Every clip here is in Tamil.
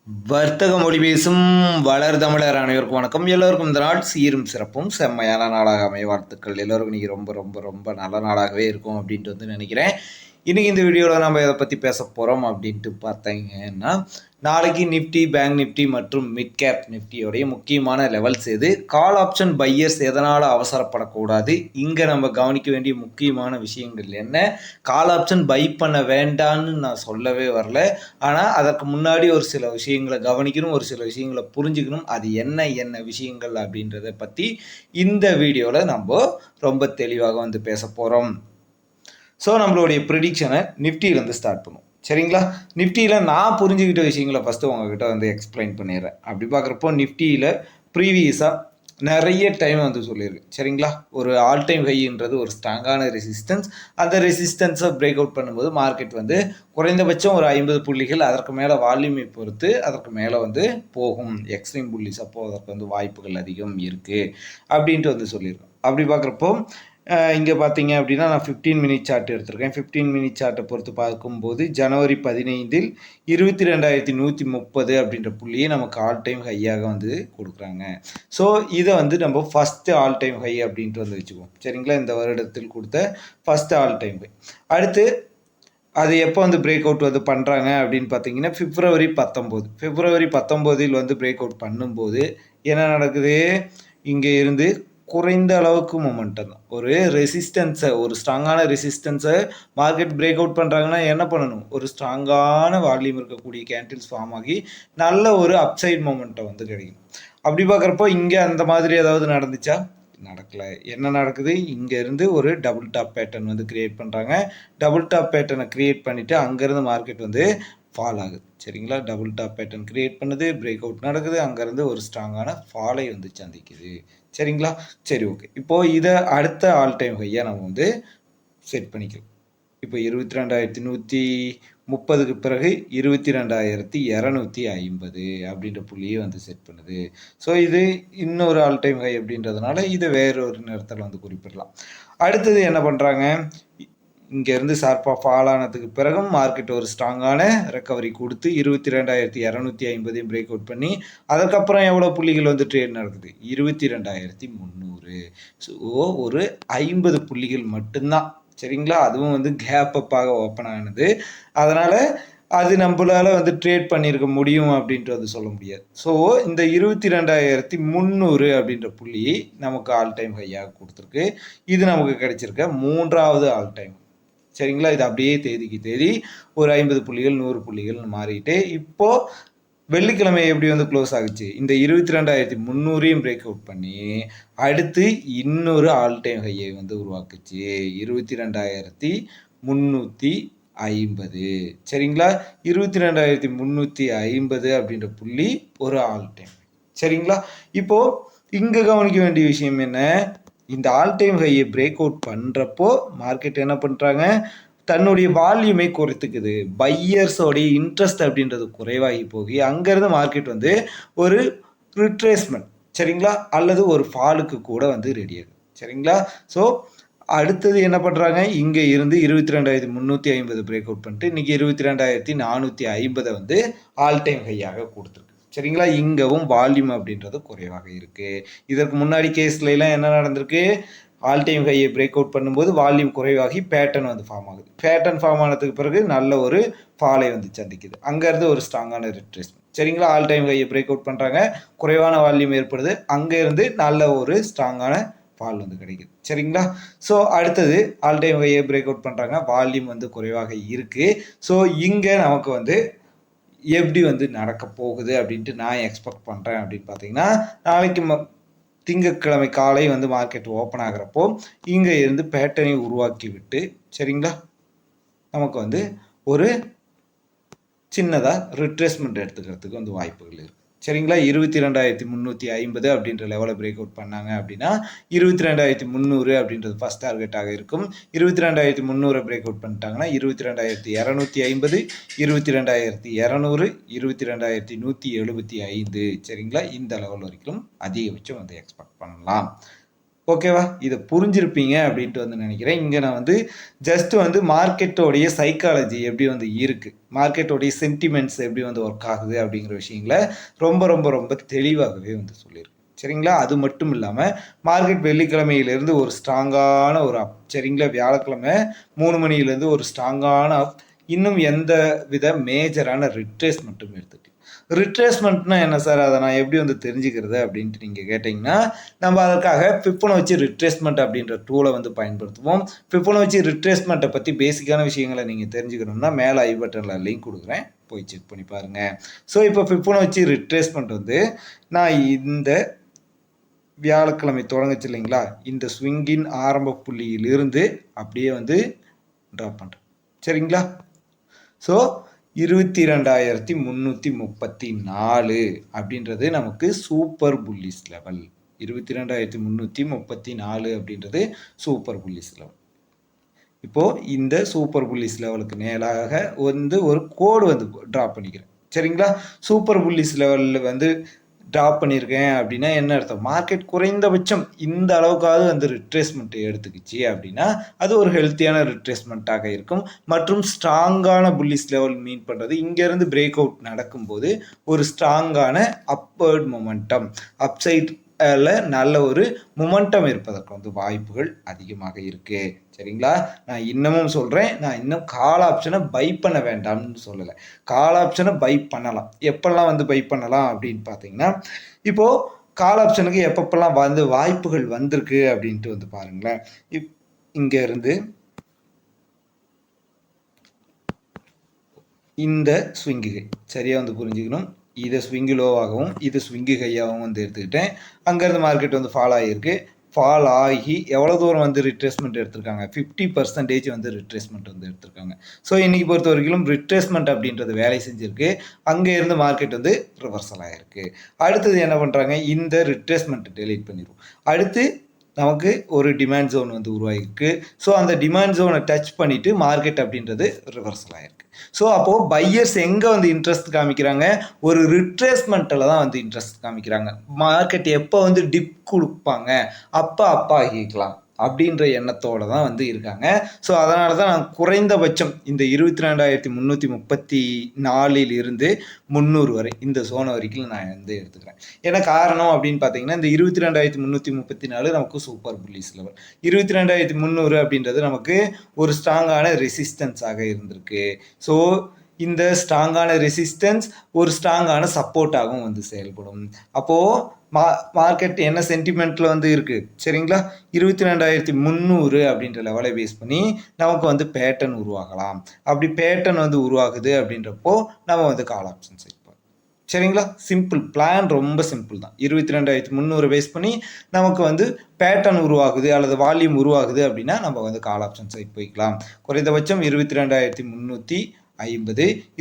வர்த்தக மொழி பேசும் வளர் தமிழர் அனைவருக்கும் வணக்கம். எல்லோருக்கும் இந்த நாள் சீரும் சிறப்பும் செம்மையான நாளாக அமைய வாழ்த்துக்கள். எல்லோருக்கும் இன்றைக்கி ரொம்ப ரொம்ப ரொம்ப நல்ல நாளாகவே இருக்கும் அப்படின்ட்டு நினைக்கிறேன். இன்றைக்கி இந்த வீடியோவில் நம்ம இதை பற்றி பேச போகிறோம் அப்படின்ட்டு பார்த்தீங்கன்னா, நாளைக்கு நிஃப்டி, பேங்க் நிஃப்டி மற்றும் மிட் கேப் நிஃப்டியோடைய முக்கியமான லெவல்ஸ் எது, கால் ஆப்ஷன் பையர்ஸ் எதனால் அவசரப்படக்கூடாது, இங்கே நம்ம கவனிக்க வேண்டிய முக்கியமான விஷயங்கள் என்ன, கால் ஆப்ஷன் பை பண்ண வேண்டான்னு நான் சொல்லவே வரல. ஆனால் அதற்கு முன்னாடி ஒரு சில விஷயங்களை கவனிக்கணும், ஒரு சில விஷயங்களை புரிஞ்சுக்கணும். அது என்ன என்ன விஷயங்கள் அப்படின்றத பற்றி இந்த வீடியோவில் நம்ம ரொம்ப தெளிவாக பேச போகிறோம். ஸோ நம்மளுடைய ப்ரிடிக்ஷனை நிஃப்டியிலேருந்து ஸ்டார்ட் பண்ணுவோம். சரிங்களா? நிஃப்டியில் நான் புரிஞ்சுக்கிட்ட விஷயங்களை ஃபஸ்ட்டு உங்ககிட்ட எக்ஸ்பிளைன் பண்ணிடுறேன். அப்படி பார்க்குறப்போ நிஃப்டியில் ப்ரீவியஸாக நிறைய டைம் சொல்லியிருக்கு. சரிங்களா? ஒரு ஆல் டைம் ஹைன்றது ஒரு ஸ்ட்ராங்கான ரெசிஸ்டன்ஸ். அந்த ரெசிஸ்டன்ஸை பிரேக் அவுட் பண்ணும்போது மார்க்கெட் குறைந்தபட்சம் ஒரு 50 புள்ளிகள், அதற்கு மேலே வால்யூமை பொறுத்து அதற்கு மேலே போகும். எக்ஸ்ட்ரீம் புள்ளிஸ் அப்போது அதற்கு வாய்ப்புகள் அதிகம் இருக்குது அப்படின்ட்டு சொல்லியிருக்கோம். அப்படி பார்க்குறப்போ இங்கே பார்த்தீங்க அப்படின்னா நான் 15 மினிட் சார்ட் எடுத்திருக்கேன். 15 மினிட் சார்ட்டை பொறுத்து பார்க்கும்போது ஜனவரி 15இல் 22,130 அப்படின்ற புள்ளியை நமக்கு ஆல் டைம் ஹையாக கொடுக்குறாங்க. ஸோ இதை நம்ம ஃபஸ்ட்டு ஆல் டைம் ஹை அப்படின்ட்டு வச்சுக்குவோம். சரிங்களா? இந்த வருடத்தில் கொடுத்த ஃபஸ்ட்டு ஆல் டைம் ஹை. அடுத்து அது எப்போ பிரேக் அவுட் பண்ணுறாங்க அப்படின்னு பார்த்தீங்கன்னா பிப்ரவரி 19இல் பிரேக் அவுட் பண்ணும்போது என்ன நடக்குது, இங்கே இருந்து குறைந்த அளவுக்கு மொமெண்டம் தான். ஒரு ரெசிஸ்டன்ஸை, ஒரு ஸ்ட்ராங்கான ரெசிஸ்டன்ஸை மார்க்கெட் பிரேக் அவுட் பண்ணுறாங்கன்னா என்ன பண்ணணும், ஒரு ஸ்ட்ராங்கான வால்யூம் இருக்கக்கூடிய கேண்டில்ஸ் ஃபார்ம் ஆகி நல்ல ஒரு அப்சைட் மொமெண்டம் கிடைக்கும். அப்படி பார்க்குறப்போ இங்கே அந்த மாதிரி ஏதாவது நடந்துச்சா? நடக்கலை. என்ன நடக்குது, இங்கேருந்து ஒரு டபுள் டாப் பேட்டர்ன் கிரியேட் பண்ணுறாங்க. டபுள் டாப் பேட்டர்னை கிரியேட் பண்ணிவிட்டு அங்கேருந்து மார்க்கெட் ஃபால் ஆகுது. சரிங்களா? டபுள் டாப் பேட்டர்ன் கிரியேட் பண்ணுது, பிரேக் அவுட் நடக்குது, அங்கேருந்து ஒரு ஸ்ட்ராங்கான ஃபாலை சந்திக்குது. சரிங்களா? சரி, ஓகே. இப்போது இதை அடுத்த ஆல் டைம் ஹையாக நம்ம செட் பண்ணிக்கலாம். இப்போ 22,130க்கு பிறகு 22,250 அப்படின்ற புள்ளியை செட் பண்ணுது. ஸோ இது இன்னொரு ஆல் டைம் ஹை அப்படின்றதுனால இதை வேறொரு நேரத்தில் குறிப்பிடலாம். அடுத்தது என்ன பண்ணுறாங்க, இங்கேருந்து ஷார்ப்பாக ஃபால் ஆனதுக்கு பிறகும் மார்க்கெட் ஒரு ஸ்ட்ராங்கான ரெக்கவரி கொடுத்து 22,250 பிரேக் அவுட் பண்ணி அதுக்கப்புறம் எவ்வளோ புள்ளிகள் ட்ரேட் நடக்குது, 22,300. ஸோ ஒரு 50 புள்ளிகள் மட்டும்தான். சரிங்களா? அதுவும் கேப் அப்பாக ஓப்பன் ஆனது. அதனால் அது நம்மளால் ட்ரேட் பண்ணியிருக்க முடியும் அப்படின்ட்டு சொல்ல முடியாது. ஸோ இந்த 22,300 அப்படின்ற புள்ளி நமக்கு ஆல் டைம் ஹையாக கொடுத்துருக்கு. இது நமக்கு கிடைச்சிருக்க 3வது ஆல் டைம். சரிங்களா? இது அப்படியே தேதிக்கு தேதி ஒரு 50 புள்ளிகள் 100 புள்ளிகள்னு மாறிட்டு இப்போது வெள்ளிக்கிழமை எப்படி க்ளோஸ் ஆகுச்சு, இந்த 22,300ஐயும் பிரேக் அவுட் பண்ணி அடுத்து இன்னொரு ஆல் டைம் ஹையை உருவாக்குச்சு 22,350. சரிங்களா? 22,350 அப்படின்ற புள்ளி ஒரு ஆல் டைம். சரிங்களா? இப்போது இங்கே கவனிக்க வேண்டிய விஷயம் என்ன, இந்த ஆல் டைம் ஹையை பிரேக் அவுட் பண்ணுறப்போ மார்க்கெட் என்ன பண்ணுறாங்க, தன்னுடைய வால்யூமை குறைத்துக்குது. பையர்ஸோடைய இன்ட்ரெஸ்ட் அப்படின்றது குறைவாகி போகி அங்கேருந்து மார்க்கெட் ஒரு ரிட்ரேஸ்மெண்ட், சரிங்களா, அல்லது ஒரு ஃபாலுக்கு கூட ரெடி ஆகுது. சரிங்களா? ஸோ அடுத்தது என்ன பண்ணுறாங்க, இங்கே இருந்து 22,350 பிரேக் அவுட் பண்ணிட்டு இன்றைக்கி 22,450 ஆல் டைம் ஹையாக கொடுத்துருக்கு. சரிங்களா? இங்கவும் வால்யூம் அப்படின்றது குறைவாக இருக்குது. இதற்கு முன்னாடி கேஸ்லாம் என்ன நடந்திருக்கு, ஆல் டைம் ஹையை பிரேக் அவுட் பண்ணும்போது வால்யூம் குறைவாகி பேட்டர்ன் ஃபார்ம் ஆகுது. பேட்டர்ன் ஃபார்ம் ஆனதுக்கு பிறகு நல்ல ஒரு ஃபாலை சந்திக்குது. அங்கேருந்து ஒரு ஸ்ட்ராங்கான ரிட்ரேஸ்மெண்ட். சரிங்களா? ஆல் டைம் ஹையை பிரேக் அவுட் பண்ணுறாங்க, குறைவான வால்யூம் ஏற்படுது, அங்கேருந்து நல்ல ஒரு ஸ்ட்ராங்கான ஃபால் கிடைக்குது. சரிங்களா? ஸோ அடுத்தது ஆல் டைம் ஹையை பிரேக் அவுட் பண்ணுறாங்க, வால்யூம் குறைவாக இருக்குது. ஸோ இங்கே நமக்கு எப்படி நடக்க போகுது அப்படின்ட்டு நான் எக்ஸ்பெக்ட் பண்ணுறேன் அப்படின்னு பார்த்தீங்கன்னா, நாளைக்கு திங்கட்கிழமை காலை மார்க்கெட் ஓப்பன் ஆகிறப்போ இங்கே இருந்து பேட்டர்னை உருவாக்கி விட்டு, சரிங்களா, நமக்கு ஒரு சின்னதாக ரிட்ரேஸ்மெண்ட் எடுத்துக்கிறதுக்கு வாய்ப்புகள் இருக்குது. சரிங்களா? 22,350 அப்படின்ற லெவலில் பிரேக் அவுட் பண்ணாங்க அப்படின்னா 22,300 அப்படின்றது ஃபஸ்ட் டார்கெட்டாக இருக்கும். 22,300 பிரேக் அவுட் பண்ணிட்டாங்கன்னா 22,250, 22,200, 22,175. சரிங்களா? இந்த லெவல் வரைக்கும் அதிகபட்சம் எக்ஸ்பெக்ட் பண்ணலாம். ஓகேவா? இதை புரிஞ்சிருப்பீங்க அப்படின்ட்டு வந்து நினைக்கிறேன். இங்கே நான் வந்து ஜஸ்ட் வந்து மார்க்கெட்டோடைய சைக்காலஜி எப்படி வந்து இருக்குது, மார்க்கெட்டோடைய சென்டிமெண்ட்ஸ் எப்படி வந்து ஒர்க் ஆகுது அப்படிங்கிற விஷயங்களை ரொம்ப ரொம்ப ரொம்ப தெளிவாகவே வந்து சொல்லியிருக்கேன். சரிங்களா? அது மட்டும் இல்லாமல் மார்க்கெட் வெள்ளிக்கிழமையிலேருந்து ஒரு ஸ்ட்ராங்கான ஒரு அப், சரிங்களா? வியாழக்கிழமை 3 மணியிலேருந்து ஒரு ஸ்ட்ராங்கான அப், இன்னும் எந்த வித மேஜரான ரிட்ரேஸ்மெண்ட்டும் எடுத்துட்டு. ரிட்ரேஸ்மெண்ட்னா என்ன சார், அதை நான் எப்படி வந்து தெரிஞ்சுக்கிறது அப்படின்ட்டு நீங்கள் கேட்டிங்கன்னா, நம்ம அதற்காக ஃபிபொனாச்சி ரிட்ரேஸ்மெண்ட் அப்படின்ற டூலை வந்து பயன்படுத்துவோம். ஃபிபொனாச்சி ரிட்ரேஸ்மெண்ட்டை பற்றி பேசிக்கான விஷயங்களை நீங்கள் தெரிஞ்சுக்கணும்னா மேலே ஐ பட்டனில் லிங்க் கொடுக்குறேன், போய் செக் பண்ணி பாருங்கள். ஸோ இப்போ ஃபிபொனாச்சி ரிட்ரேஸ்மெண்ட் வந்து நான் இந்த வியாழக்கிழமை தொடங்குச்சு இல்லைங்களா, இந்த ஸ்விங்கின் ஆரம்ப புள்ளியிலிருந்து அப்படியே வந்து ட்ராப் பண்ணுறேன். சரிங்களா? ஸோ 22,334 அப்படின்றது நமக்கு சூப்பர் புல்லிஸ் லெவல். 22,334 அப்படின்றது சூப்பர் புல்லிஸ் லெவல். இப்போது இந்த சூப்பர் புல்லிஸ் லெவலுக்கு நேராக வந்து ஒரு கோடு வந்து ட்ரா பண்ணிக்கிறேன். சரிங்களா? சூப்பர் புல்லிஸ் லெவலில் வந்து ட்ராப் பண்ணியிருக்கேன் அப்படின்னா என்ன அர்த்தம், மார்க்கெட் குறைந்தபட்சம் இந்த அளவுக்காவது வந்து ரிட்ரேஸ்மெண்ட் எடுத்துக்கிச்சு அப்படின்னா அது ஒரு ஹெல்த்தியான ரிட்ரேஸ்மெண்ட்டாக இருக்கும். மற்றும் ஸ்ட்ராங்கான புல்லிஸ் லெவல் மீன் பண்ணுறது இங்கேருந்து பிரேக் அவுட் நடக்கும்போது ஒரு ஸ்ட்ராங்கான அப்பர்ட் மொமெண்டம், அப்சைட் நல்ல ஒரு மொமெண்டம் இருப்பதற்கு வந்து வாய்ப்புகள் அதிகமாக இருக்கு. சரிங்களா? நான் இன்னமும் சொல்றேன், நான் இன்னும் கால் ஆப்ஷனை பை பண்ண வேண்டாம்னு சொல்லலை. கால் ஆப்ஷனை பை பண்ணலாம். எப்பெல்லாம் வந்து பை பண்ணலாம் அப்படின்னு பார்த்தீங்கன்னா, இப்போ கால் ஆப்ஷனுக்கு எப்பப்பெல்லாம் வந்து வாய்ப்புகள் வந்திருக்கு அப்படின்ட்டு வந்து பாருங்களேன். இங்க இருந்து இந்த ஸ்விங்குகை சரியா வந்து புரிஞ்சுக்கணும். இதை ஸ்விங்கு லோவாகவும் இது ஸ்விங்கு ஹையாகவும் வந்து எடுத்துக்கிட்டேன். அங்கேருந்து மார்க்கெட் வந்து ஃபால் ஆகியிருக்கு. ஃபால் ஆகி எவ்வளோ தூரம் வந்து ரிட்ரேஸ்மெண்ட் எடுத்திருக்காங்க, 50% வந்து ரிட்ரேஸ்மெண்ட் வந்து எடுத்திருக்காங்க. ஸோ இன்றைக்கி பொறுத்த வரைக்கும் ரிட்ரேஸ்மெண்ட் அப்படின்றது வேலை செஞ்சுருக்கு. அங்கே இருந்து மார்க்கெட் வந்து ரிவர்சல் ஆகிருக்கு. அடுத்தது என்ன பண்ணுறாங்க, இந்த ரிட்ரேஸ்மெண்ட் டெலீட் பண்ணிடுவோம். அடுத்து நமக்கு ஒரு டிமாண்ட் ஜோன் வந்து உருவாகிருக்கு. ஸோ அந்த டிமாண்ட் ஜோனை டச் பண்ணிவிட்டு மார்க்கெட் அப்படின்றது ரிவர்சல் ஆகிருக்கு. ஸோ அப்போது பையர்ஸ் எங்கே வந்து இன்ட்ரெஸ்ட் காமிக்கிறாங்க, ஒரு ரிட்ரேஸ்மெண்ட்டில் தான் வந்து இன்ட்ரெஸ்ட் காமிக்கிறாங்க. மார்க்கெட் எப்போ வந்து டிப் கொடுப்பாங்க அப்போ ஆகிக்கலாம் அப்படின்ற எண்ணத்தோடு தான் வந்து இருக்காங்க. ஸோ அதனால தான் நான் குறைந்தபட்சம் இந்த 22,334 இருந்து 300 வரை இந்த சோனை வரைக்கும் நான் வந்து எடுத்துக்கிறேன். ஏன்னா காரணம் அப்படின்னு பார்த்தீங்கன்னா, இந்த 22,334 நமக்கு சூப்பர் புல்லிஸ் லெவல், 22,300 அப்படின்றது நமக்கு ஒரு ஸ்ட்ராங்கான ரெசிஸ்டன்ஸாக இருந்திருக்கு. ஸோ இந்த ஸ்ட்ராங்கான ரெசிஸ்டன்ஸ் ஒரு ஸ்ட்ராங்கான சப்போர்ட்டாகவும் வந்து செயல்படும். அப்போது மார்க்கெட் என்ன சென்டிமெண்ட்டில் வந்து இருக்குது, சரிங்களா? 22,300 அப்படின்ற லெவலை பேஸ் பண்ணி நமக்கு வந்து பேட்டர்ன் உருவாகலாம். அப்படி பேட்டர்ன் வந்து உருவாகுது அப்படின்றப்போ நம்ம வந்து கால் ஆப்ஷன் செட் பண்ணுவோம். சரிங்களா? சிம்பிள் பிளான், ரொம்ப சிம்பிள் தான். 22,300 பேஸ் பண்ணி நமக்கு வந்து பேட்டர்ன் உருவாகுது அல்லது வால்யூம் உருவாகுது அப்படின்னா நம்ம வந்து கால் ஆப்ஷன் சைட் போய்க்கலாம். குறைந்தபட்சம் 22,350,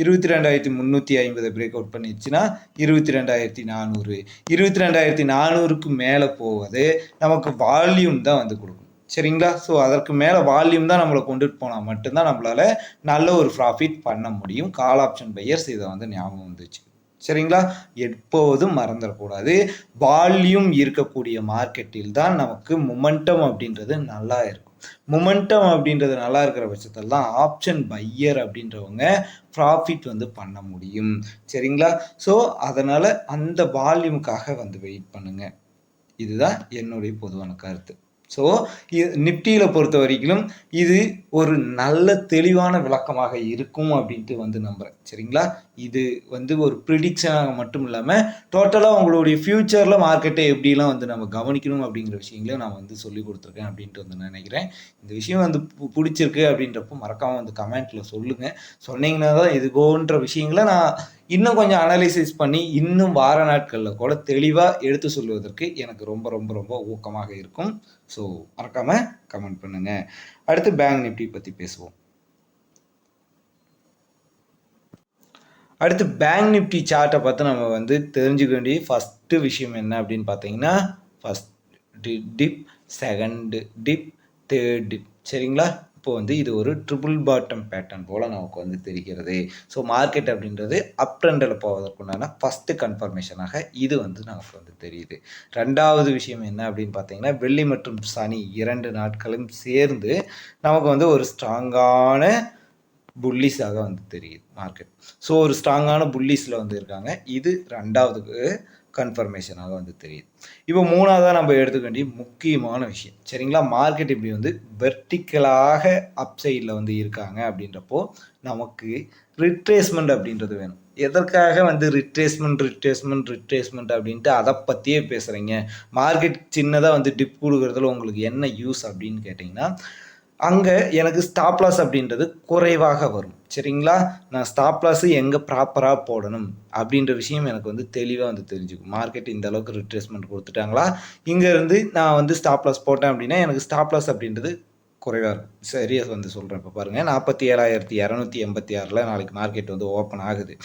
22,350 பிரேக் அவுட் பண்ணிடுச்சுன்னா 22,400, 22,400க்கு மேலே போவது நமக்கு வால்யூம் தான் வந்து கொடுக்கும். சரிங்களா? ஸோ அதற்கு மேலே வால்யூம் தான் நம்மளை கொண்டுட்டு போனால் மட்டும்தான் நம்மளால் நல்ல ஒரு ப்ராஃபிட் பண்ண முடியும். கால் ஆப்ஷன் பையர்ஸ் இதை வந்து ஞாபகம் வந்துச்சு. சரிங்களா? எப்போதும் மறந்துடக்கூடாது, வால்யூம் இருக்கக்கூடிய மார்க்கெட்டில் தான் நமக்கு மொமெண்டம் அப்படின்றது நல்லா இருக்கும். மொமெண்டம் அப்படின்றது நல்லா இருக்கிற பட்சத்தில் தான் ஆப்ஷன் பையர் அப்படின்றவங்க ப்ராஃபிட் வந்து பண்ண முடியும். சரிங்களா? ஸோ அதனால் அந்த வால்யூமுக்காக வந்து வெயிட் பண்ணுங்கள். இதுதான் என்னுடைய பொதுவான கருத்து. ஸோ நிப்டியில் பொறுத்த வரைக்கும் இது ஒரு நல்ல தெளிவான விளக்கமாக இருக்கும் அப்படின்ட்டு வந்து நம்புகிறேன். சரிங்களா? இது வந்து ஒரு ப்ரிடிக்ஷனாக மட்டும் இல்லாமல் டோட்டலாக உங்களுடைய ஃப்யூச்சரில் மார்க்கெட்டை எப்படிலாம் வந்து நம்ம கவனிக்கணும் அப்படிங்கிற விஷயங்களையும் நான் வந்து சொல்லி கொடுத்துருக்கேன் அப்படின்ட்டு வந்து நினைக்கிறேன். இந்த விஷயம் வந்து பிடிச்சிருக்கு அப்படின்றப்போ மறக்காமல் வந்து கமெண்ட்டில் சொல்லுங்கள். சொன்னீங்கன்னா தான் இது போன்ற விஷயங்களை நான் இன்னும் கொஞ்சம் அனலைசிஸ் பண்ணி இன்னும் வார நாட்களில் கூட தெளிவாக எடுத்து சொல்வதற்கு எனக்கு ரொம்ப ரொம்ப ரொம்ப ஊக்கமாக இருக்கும். ஸோ மறக்காமல் கமெண்ட் பண்ணுங்கள். அடுத்து பேங்க் நிஃப்டி பற்றி பேசுவோம். அடுத்து பேங்க் நிஃப்டி சார்ட்டை பார்த்து நம்ம வந்து தெரிஞ்சுக்க வேண்டிய ஃபஸ்ட்டு விஷயம் என்ன அப்படின்னு பார்த்தீங்கன்னா, first tip, second tip, third tip. சரிங்களா? இப்போ வந்து இது ஒரு ட்ரிபிள் பாட்டம் பேட்டர்ன் போல் நமக்கு வந்து தெரிகிறது. ஸோ மார்க்கெட் அப்படின்றது அப் ட்ரெண்டில் போவதற்குண்டான ஃபஸ்ட்டு கன்ஃபர்மேஷனாக இது வந்து நமக்கு வந்து தெரியுது. ரெண்டாவது விஷயம் என்ன அப்படின்னு பார்த்தீங்கன்னா, வெள்ளி மற்றும் சனி 2 நாட்களும் சேர்ந்து நமக்கு வந்து ஒரு ஸ்ட்ராங்கான புல்லிஸாக வந்து தெரியுது மார்க்கெட். ஸோ ஒரு ஸ்ட்ராங்கான புல்லிஸில் வந்து இருக்காங்க. இது ரெண்டாவது கன்ஃபர்மேஷனாக வந்து தெரியுது. இப்போ மூணாவதாக நம்ம எடுத்துக்க வேண்டிய முக்கியமான விஷயம் சரிங்களா, மார்க்கெட் இப்படி வந்து வெர்டிக்கலாக அப் சைடில் வந்து இருக்காங்க அப்படின்றப்போ நமக்கு ரிட்ரேஸ்மெண்ட் அப்படின்றது வேணும். எதற்காக வந்து ரிட்ரேஸ்மெண்ட் அப்படின்ட்டு அதை பற்றியே பேசுகிறீங்க? மார்க்கெட் சின்னதாக வந்து டிப் கொடுக்குறதுல உங்களுக்கு என்ன யூஸ் அப்படின்னு கேட்டிங்கன்னா, அங்கே எனக்கு ஸ்டாப் லாஸ் அப்படின்றது குறைவாக வரும் சரிங்களா. நான் ஸ்டாப் லாஸு எங்கே ப்ராப்பராக போடணும் அப்படின்ற விஷயம் எனக்கு வந்து தெளிவாக வந்து தெரிஞ்சுக்கும். மார்க்கெட் இந்த அளவுக்கு ரிட்ரேஸ்மெண்ட் கொடுத்துட்டாங்களா, இங்கேருந்து நான் வந்து ஸ்டாப் லாஸ் போட்டேன் அப்படின்னா எனக்கு ஸ்டாப் லாஸ் அப்படின்றது குறைவாக இருக்கும். சரியாக வந்து சொல்கிறேன். இப்போ பாருங்கள், 47,286 நாளைக்கு மார்க்கெட் வந்து ஓப்பன் ஆகுது.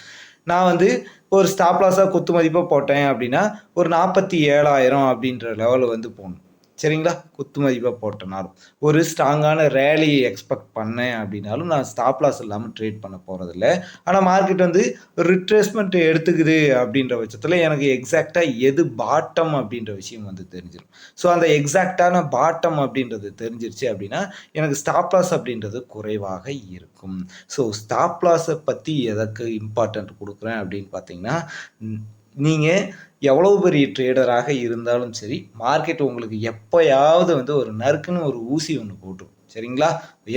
நான் வந்து ஒரு ஸ்டாப் லாஸாக குத்து மதிப்பாக போட்டேன் அப்படின்னா ஒரு 47,000 அப்படின்ற லெவலில் வந்து போகணும் சரிங்களா. குத்து மதிப்பாக போட்டனாலும் ஒரு ஸ்ட்ராங்கான ரேலியை எக்ஸ்பெக்ட் பண்ணேன் அப்படின்னாலும் நான் ஸ்டாப் லாஸ் இல்லாமல் ட்ரேட் பண்ண போகிறதில்ல. ஆனால் மார்க்கெட் வந்து ரிட்ரேஸ்மெண்ட் எடுத்துக்குது அப்படின்ற பட்சத்தில் எனக்கு எக்ஸாக்டாக எது பாட்டம் அப்படின்ற விஷயம் வந்து தெரிஞ்சிடும். ஸோ அந்த எக்ஸாக்டான பாட்டம் அப்படின்றது தெரிஞ்சிருச்சு அப்படின்னா எனக்கு ஸ்டாப் லாஸ் அப்படின்றது குறைவாக இருக்கும். ஸோ ஸ்டாப் லாஸை பற்றி எதற்கு இம்பார்ட்டன்ட் கொடுக்குறேன் அப்படின்னு பார்த்தீங்கன்னா, நீங்கள் எவ்வளோ பெரிய ட்ரேடராக இருந்தாலும் சரி, மார்க்கெட் உங்களுக்கு எப்போயாவது வந்து ஒரு நறுக்குன்னு ஒரு ஊசி ஒன்று போட்டுரும் சரிங்களா.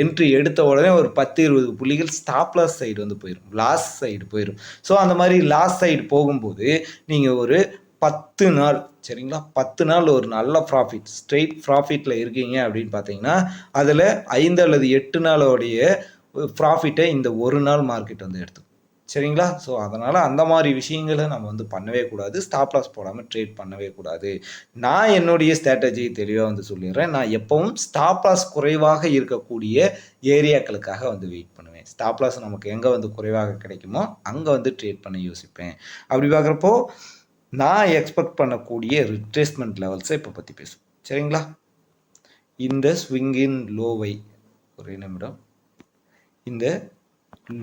என்ட்ரி எடுத்த உடனே ஒரு 10-20 புள்ளிகள் ஸ்டாப் லாஸ் சைடு வந்து போயிடும், லாஸ் சைடு போயிடும். ஸோ அந்த மாதிரி லாஸ் சைடு போகும்போது நீங்கள் ஒரு 10 நாள் சரிங்களா, 10 நாள் ஒரு நல்ல ப்ராஃபிட் ஸ்ட்ரெயிட் ப்ராஃபிட்டில் இருக்கீங்க அப்படின்னு பார்த்தீங்கன்னா, அதில் 5 அல்லது 8 நாளோடைய ப்ராஃபிட்டை இந்த ஒரு நாள் மார்க்கெட் வந்து எடுத்துக்கும் சரிங்களா. ஸோ அதனால் அந்த மாதிரி விஷயங்களை நம்ம வந்து பண்ணவே கூடாது. ஸ்டாப் லாஸ் போடாமல் ட்ரேட் பண்ணவே கூடாது. நான் என்னுடைய ஸ்ட்ராட்டஜியை தெளிவாக வந்து சொல்லிடுறேன். நான் எப்பவும் ஸ்டாப் லாஸ் குறைவாக இருக்கக்கூடிய ஏரியாக்களுக்காக வந்து வெயிட் பண்ணுவேன். ஸ்டாப் லாஸ் நமக்கு எங்கே வந்து குறைவாக கிடைக்குமோ அங்கே வந்து ட்ரேட் பண்ண யோசிப்பேன். அப்படி பார்க்குறப்போ நான் எக்ஸ்பெக்ட் பண்ணக்கூடிய ரிட்ரேஸ்மெண்ட் லெவல்ஸை இப்போ பற்றி பேசுவோம் சரிங்களா. இந்த ஸ்விங்கின் லோவை ஒரே நிமிடம், இந்த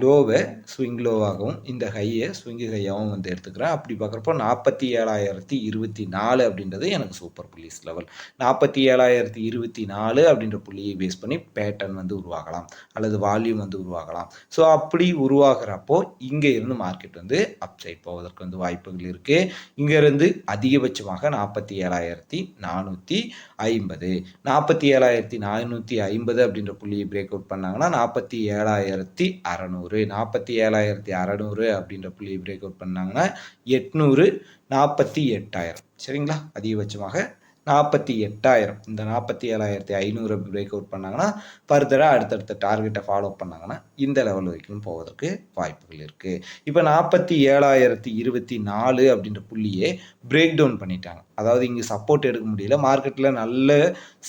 லோவை ஸ்விங் லோவாகவும் இந்த ஹையை ஸ்விங்கு ஹையாகவும் வந்து எடுத்துக்கிறேன். அப்படி பார்க்குறப்போ 47,024 அப்படின்றது எனக்கு சூப்பர் புள்ளிஸ் லெவல். 47,024 அப்படின்ற புள்ளியை பேஸ் பண்ணி பேட்டர்ன் வந்து உருவாகலாம் அல்லது வால்யூம் வந்து உருவாகலாம். ஸோ அப்படி உருவாகிறப்போ இங்கே இருந்து மார்க்கெட் வந்து அப்சைட் போவதற்கு வந்து வாய்ப்புகள் இருக்குது. இங்கேருந்து அதிகபட்சமாக 47,450 47,450 அப்படின்ற புள்ளியை பிரேக் அவுட் பண்ணாங்கன்னா 47,600 47,600 அப்படின்ற புள்ளியை பிரேக் அவுட் பண்ணாங்கன்னா 848,000 சரிங்களா. அதிகபட்சமாக 48,000 இந்த 47,500 பிரேக் அவுட் பண்ணாங்கன்னா ஃபர்தராக அடுத்தடுத்த டார்கெட்டை ஃபாலோ பண்ணாங்கன்னா இந்த லெவல் வரைக்கும் போவதற்கு வாய்ப்புகள் இருக்குது. இப்போ 47,024 அப்படின்ற புள்ளியே பிரேக் டவுன் பண்ணிட்டாங்க. அதாவது இங்கே சப்போர்ட் எடுக்க முடியல, மார்க்கெட்டில் நல்ல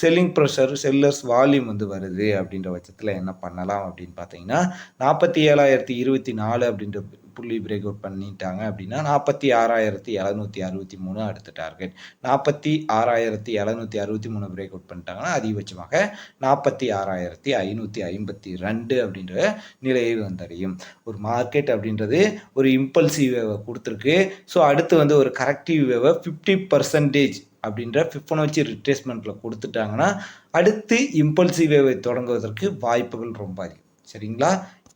செல்லிங் ப்ரெஷர், செல்லர்ஸ் வால்யூம் வந்து வருது அப்படின்ற பட்சத்தில் என்ன பண்ணலாம் அப்படின்னு பார்த்தீங்கன்னா, 47,024 அப்படின்ற புள்ளி பிரேக் அவுட் பண்ணிட்டாங்க அப்படின்னா 46,763 அடுத்த டார்கெட். 46,763 பிரேக் அவுட் பண்ணிட்டாங்கன்னா அதிகபட்சமாக 46,552 அப்படின்ற நிலையை வந்தடையும். ஒரு மார்க்கெட் அப்படின்றது ஒரு இம்பல்சிவ் வேவை கொடுத்துருக்கு. ஸோ அடுத்து வந்து ஒரு கரெக்டிவ் வேவை 50% அப்படின்ற ஃபிபொனாச்சி ரிட்ரேஸ்மெண்ட்டில் கொடுத்துட்டாங்கன்னா அடுத்து இம்பல்சிவ் வேவை தொடங்குவதற்கு வாய்ப்புகள் ரொம்ப அதிகம் சரிங்களா.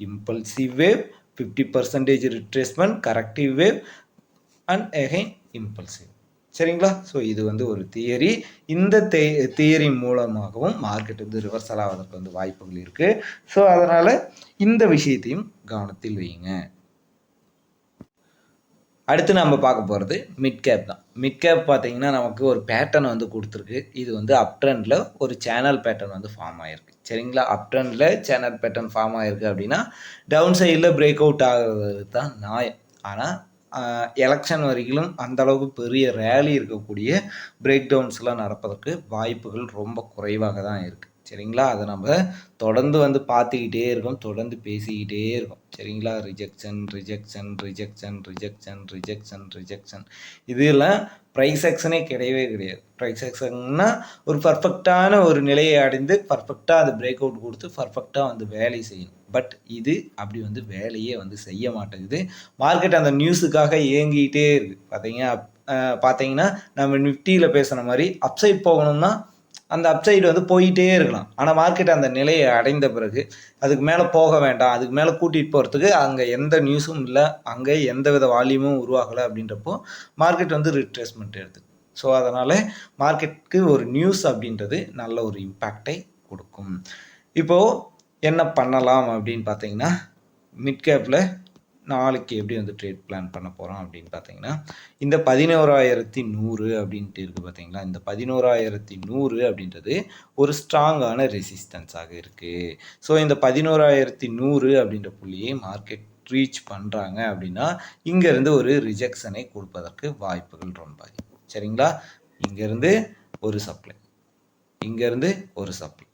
Impulsive wave, 50% retracement, corrective wave and again impulsive சரிங்களா. ஸோ இது வந்து ஒரு தியரி. இந்த தியரி மூலமாகவும் மார்க்கெட் வந்து ரிவர்சல் ஆவதற்கு வந்து வாய்ப்புகள் இருக்குது. ஸோ அதனால் இந்த விஷயத்தையும் கவனத்தில் வையுங்க. அடுத்து நம்ம பார்க்க போகிறது மிட் கேப் தான். மிட் கேப் பார்த்தீங்கன்னா நமக்கு ஒரு பேட்டர்ன் வந்து கொடுத்துருக்கு. இது வந்து அப் ட்ரெண்டில் ஒரு சேனல் பேட்டர்ன் வந்து ஃபார்ம் ஆகிருக்கு சரிங்களா. அப் ட்ரெண்டில் சேனல் பேட்டர்ன் ஃபார்ம் ஆகிருக்கு அப்படின்னா டவுன் சைடில் பிரேக் அவுட் ஆகுறது தான் நியாயம். ஆனால் எலெக்ஷன் வரைக்கும் அந்தளவுக்கு பெரிய ரேலி இருக்கக்கூடிய பிரேக் டவுன்ஸ்லாம் நடப்பதற்கு வாய்ப்புகள் ரொம்ப குறைவாக தான் இருக்குது சரிங்களா? அதை நம்ம தொடர்ந்து வந்து பார்த்துக்கிட்டே இருக்கோம், தொடர்ந்து பேசிக்கிட்டே இருக்கோம். சரிங்களா? Rejection rejection rejection rejection rejection rejection இதெல்லாம் ப்ரைஸ் ஆக்ஷனே கிடையவே கிடையாது. ப்ரைஸ் ஆக்ஷன்னா ஒரு பர்ஃபெக்டான ஒரு நிலையை அடைந்து பர்ஃபெக்டாக அது பிரேக் அவுட் கொடுத்து பர்ஃபெக்டாக வந்து வேலை செய்யணும். பட் இது அப்படி வந்து வேலையே வந்து செய்ய மாட்டேங்குது. மார்க்கெட் அந்த நியூஸுக்காக இயங்கிக்கிட்டே இருக்குது. பார்த்தீங்கன்னா நம்ம நிஃப்டியில் பேசுன மாதிரி அப்சைட் போகணும்னா அந்த அப்சைடு வந்து போயிட்டே இருக்கலாம். ஆனால் மார்க்கெட் அந்த நிலையை அடைந்த பிறகு அதுக்கு மேலே போக வேண்டாம், அதுக்கு மேலே கூட்டிகிட்டு போகிறதுக்கு அங்கே எந்த நியூஸும் இல்லை, அங்கே எந்த வித வால்யூமும் உருவாகலை. அப்படின்றப்போ மார்க்கெட் வந்து ரிட்ரேஸ்மெண்ட் எடுத்து. ஸோ அதனால் மார்க்கெட்டுக்கு ஒரு நியூஸ் அப்படின்றது நல்ல ஒரு இம்பேக்டை கொடுக்கும். இப்போது என்ன பண்ணலாம் அப்படின்னு பார்த்தீங்கன்னா, மிட் கேப்பில் நாளைக்கு எப்படி வந்து ட்ரேட் பிளான் பண்ண போகிறோம் அப்படின்னு பார்த்தீங்கன்னா, இந்த 11,100 அப்படின்ட்டு இருக்குது பார்த்தீங்களா? இந்த 11,100 அப்படின்றது ஒரு ஸ்ட்ராங்கான ரெசிஸ்டன்ஸாக இருக்குது. ஸோ இந்த 11,100 அப்படின்ற புள்ளியை மார்க்கெட் ரீச் பண்ணுறாங்க அப்படின்னா, இங்கேருந்து ஒரு ரிஜெக்ஷனை கொடுப்பதற்கு வாய்ப்புகள் ரொம்ப அதிகம். சரிங்களா? இங்கேருந்து ஒரு சப்ளை, இங்கேருந்து ஒரு சப்ளை.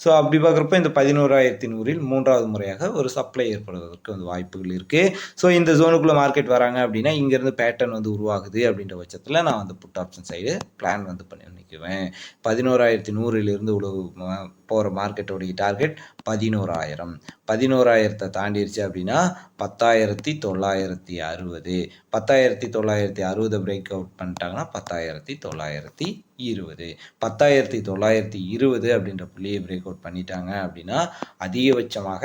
ஸோ அப்படி பார்க்குறப்ப இந்த 11,100 மூன்றாவது முறையாக ஒரு சப்ளை ஏற்படுவதற்கு வந்து வாய்ப்புகள் இருக்குது. ஸோ இந்த ஜோனுக்குள்ளே மார்க்கெட் வராங்க அப்படின்னா இங்கேருந்து பேட்டர்ன் வந்து உருவாகுது அப்படின்ற பட்சத்தில் நான் வந்து புட் ஆப்ஷன் சைடு பிளான் வந்து பண்ணி நிற்குவேன். 11,100 போகிற மார்க்கெட்டோடைய டார்கெட் 11,000. 11,000 தாண்டிடுச்சு அப்படின்னா 10,960. 10,960 பிரேக் அவுட் பண்ணிட்டாங்கன்னா 10,920. 10,920 அப்படின்ற புள்ளியை பிரேக் அவுட் பண்ணிட்டாங்க அப்படின்னா அதிகபட்சமாக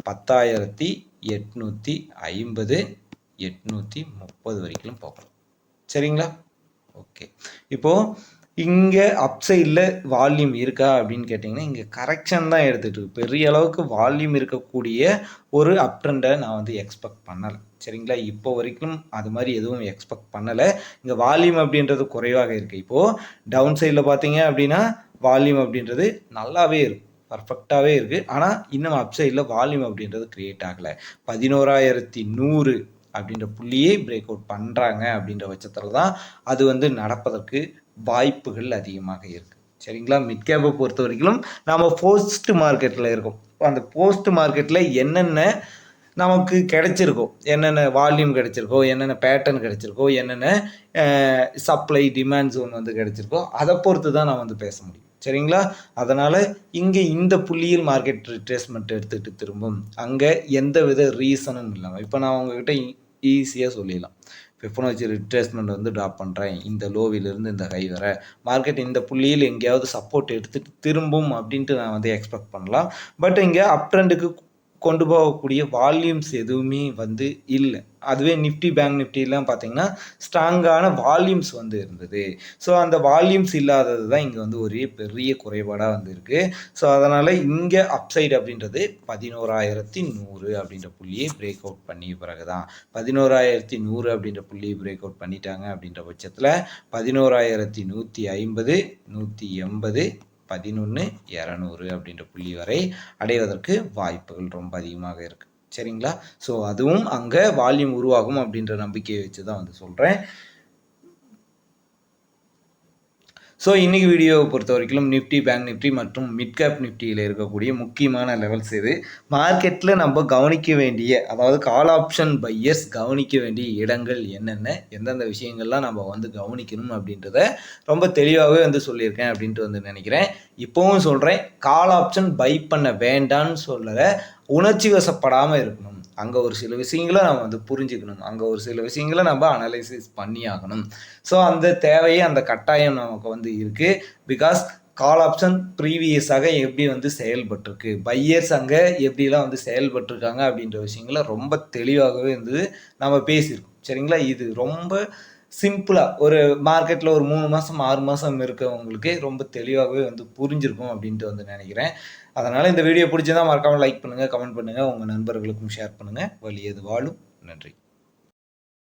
10,850 830 வரைக்கும் போகலாம். சரிங்களா? ஓகே. இப்போது இங்கே அப்சைடில் வால்யூம் இருக்கா அப்படின்னு கேட்டிங்கன்னா, இங்கே கரெக்ஷன் தான் எடுத்துகிட்டு இருக்கு. பெரிய அளவுக்கு வால்யூம் இருக்கக்கூடிய ஒரு அப் ட்ரெண்டை நான் வந்து எக்ஸ்பெக்ட் பண்ணலை. சரிங்களா? இப்போ வரைக்கும் அது மாதிரி எதுவும் எக்ஸ்பெக்ட் பண்ணலை. இங்கே வால்யூம் அப்படின்றது குறைவாக இருக்குது. இப்போது டவுன் சைடில் பார்த்தீங்க அப்படின்னா வால்யூம் அப்படின்றது நல்லாவே இருக்குது, பர்ஃபெக்டாகவே இருக்குது. ஆனால் இன்னும் அப்சைடில் வால்யூம் அப்படின்றது க்ரியேட் ஆகலை. 11,100 அப்படின்ற புள்ளியை பிரேக் அவுட் பண்ணுறாங்க அப்படின்ற பட்சத்தில் தான் அது வந்து நடப்பதற்கு வாய்ப்புகள் அதிகமாக இருக்குது. சரிங்களா? மிட் கேப்பை பொறுத்த வரைக்கும் நம்ம போஸ்ட் மார்க்கெட்டில் இருக்கோம். அந்த போஸ்ட் மார்க்கெட்டில் என்னென்ன நமக்கு கிடைச்சிருக்கோ, என்னென்ன வால்யூம் கிடைச்சிருக்கோ, என்னென்ன பேட்டர்ன் கிடைச்சிருக்கோ, என்னென்ன சப்ளை டிமாண்ட் ஜோன் வந்து கிடைச்சிருக்கோ அதை பொறுத்து தான் நான் வந்து பேச முடியும். சரிங்களா? அதனால் இங்கே இந்த புள்ளியில் மார்க்கெட் ரிட்ரேஸ்மெண்ட் எடுத்துகிட்டு திரும்பும். அங்கே எந்த வித ரீசனும் இல்லாமல் இப்போ நான் உங்ககிட்ட ஈஸியாக சொல்லிடலாம், ஃபிபோனாச்சி ரிட்ரேஸ்மெண்ட் வந்து ட்ராப் பண்ணுறேன், இந்த லோவிலிருந்து இந்த ஹை வர மார்க்கெட் இந்த புள்ளியில் எங்கேயாவது சப்போர்ட் எடுத்துகிட்டு திரும்பும் அப்படின்ட்டு நான் வந்து எக்ஸ்பெக்ட் பண்ணலாம். பட் இங்கே அப் ட்ரெண்டுக்கு கொண்டு போகக்கூடிய வால்யூம்ஸ் எதுவுமே வந்து இல்லை. அதுவே நிஃப்டி பேங்க் நிஃப்டிலாம் பார்த்தீங்கன்னா ஸ்ட்ராங்கான வால்யூம்ஸ் வந்து இருந்தது. ஸோ அந்த வால்யூம்ஸ் இல்லாதது தான் இங்கே வந்து ஒரு பெரிய குறைபாடாக வந்து இருக்குது. ஸோ அதனால் இங்கே அப்சைடு அப்படின்றது 11,100 அப்படின்ற புள்ளியை பிரேக் அவுட் பண்ணி பிறகு தான் 11,100 அப்படின்ற புள்ளியை பிரேக் அவுட் பண்ணிட்டாங்க அப்படின்ற பட்சத்தில் 11,150 180 11,200 அப்படின்ற புள்ளி வரை அடைவதற்கு வாய்ப்புகள் ரொம்ப அதிகமாக இருக்குது. சரிங்களா? ஸோ அதுவும் அங்கே வால்யூம் உருவாகும் அப்படின்ற நம்பிக்கையை வச்சு தான் வந்து சொல்கிறேன். ஸோ இன்றைக்கி வீடியோவை பொறுத்த வரைக்கும் நிஃப்டி பேங்க் நிஃப்டி மற்றும் மிட் கேப் நிஃப்டியில் இருக்கக்கூடிய முக்கியமான லெவல்ஸ் இது. மார்க்கெட்டில் நம்ம கவனிக்க வேண்டிய, அதாவது கால் ஆப்ஷன் பையர்ஸ் கவனிக்க வேண்டிய இடங்கள் என்னென்ன, எந்தெந்த விஷயங்கள்லாம் நம்ம வந்து கவனிக்கணும் அப்படின்றத ரொம்ப தெளிவாகவே வந்து சொல்லியிருக்கேன் அப்படின்ட்டு வந்து நினைக்கிறேன். இப்போவும் சொல்கிறேன், கால் ஆப்ஷன் பை பண்ண வேண்டான்னு சொல்லலை, உணர்ச்சி வசப்படாமல் இருக்கணும். அங்கே ஒரு சில விஷயங்களை நம்ம வந்து புரிஞ்சுக்கணும், அங்கே ஒரு சில விஷயங்களை நம்ம அனலைசிஸ் பண்ணி ஆகணும். ஸோ அந்த தேவையை, அந்த கட்டாயம் நமக்கு வந்து இருக்குது. பிகாஸ் கால் ஆப்ஷன் ப்ரீவியஸாக எப்படி வந்து செயல்பட்டிருக்கு, பையர்ஸ் அங்கே எப்படிலாம் வந்து செயல்பட்டிருக்காங்க அப்படின்ற விஷயங்களை ரொம்ப தெளிவாகவே வந்து நம்ம பேசியிருக்கோம். சரிங்களா? இது ரொம்ப சிம்பிளாக ஒரு மார்க்கெட்டில் ஒரு 3 மாதம் 6 மாதம் இருக்கவங்களுக்கு ரொம்ப தெளிவாகவே வந்து புரிஞ்சிருக்கும் அப்படின்ட்டு வந்து நினைக்கிறேன். அதனால் இந்த வீடியோ பிடிச்சிருந்தா மறக்காமல் லைக் பண்ணுங்கள், கமெண்ட் பண்ணுங்கள், உங்கள் நண்பர்களுக்கும் ஷேர் பண்ணுங்கள். வலியது வாழும். நன்றி.